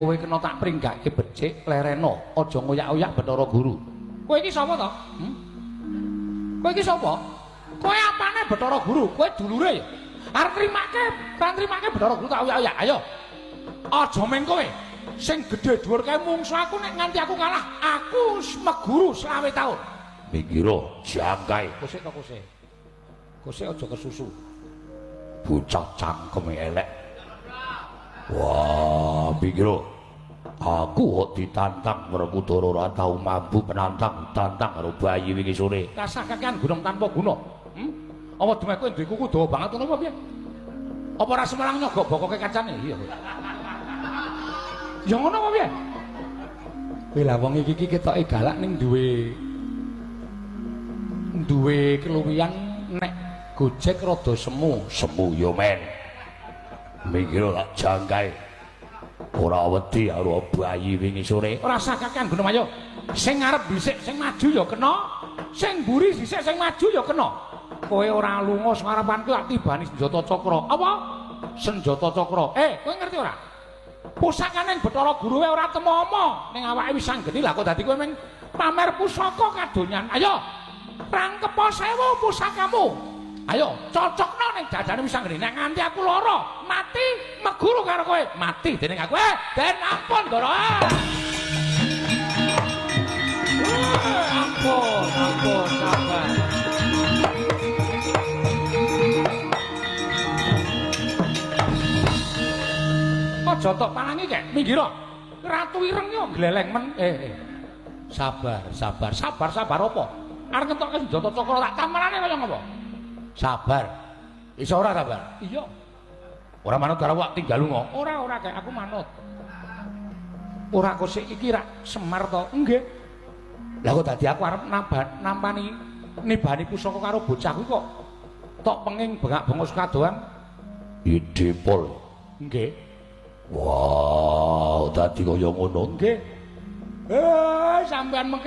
Kowe kena tak pringgake becik lereno, aja ngoyak-oyak Bathara Guru. Kowe iki sapa to? Kowe iki sapa? Kowe apane Bathara Guru? Kowe dulure ya? Arep trimake Bathara Guru tak oyak-oyak. Ayo. Aja meng kowe. Sing gedhe dhuwur kae mungsu aku nek nganti aku kalah, aku meguru 20 taun. Mikira jangkae. Kosek to kosek. Kosek aja kesusu. Bocah cangkeme elek. Wah, mikira aku kok ditantang Werkudara ora tau mampu menantang tantang karo bayi wingi sore. Kasah kakean gunung tanpa guna. Apa demek kowe duwe kuku dawa banget ngono apa piye? Apa ora Semarang nyogok bokoke kacane? Iya. Ya ngono apa piye? Kowe lah wong iki ketoke galak ning duwe keluwihan nek Gojek rada semu. Semu yo men. Mikira lak jangkae. Ora wedi karo bayi wingi sore. Ora usah kakean gunung ayo. Sing ngarep dhisik sing maju ya kena. Sing mburi dhisik sing maju ya kena. Kowe ora lunga ngarepanku tak tibani senjata cakra. Apa? Senjata cakra. Kowe ngerti ora? Pusakane Bathara Guru ora temomo ning awake wis sanggeni lah kok dadi kowe meng pamer pusaka kadonyan. Ayo. Rangkepo 1000 pusakamu. Ayo, cocokno ning dadane wis sanggeni. Nek nganti aku lara, mati meguru karo kowe. Mati dening aku. Den ampun, Ndara. Ampun, sabar. Aja tok palangi kek, minggir. Ratu Ireng yo gleleng men. Sabar apa? Arep ngetokke senjata cakra tak tamarane kaya ngopo? Sabar. Iso ora sabar? Iya. Ora manut karo awak tinggal lunga. Ora kek aku manut. Ora kosek iki rak Semar to? Nggih. Lah kok dadi aku arep nampani nibani pusaka karo bocahku kok tok penging bengak-bengok kadoan. Ide pol. Nggih. Wow, dadi kaya ngono. Nggih. Sampean mengke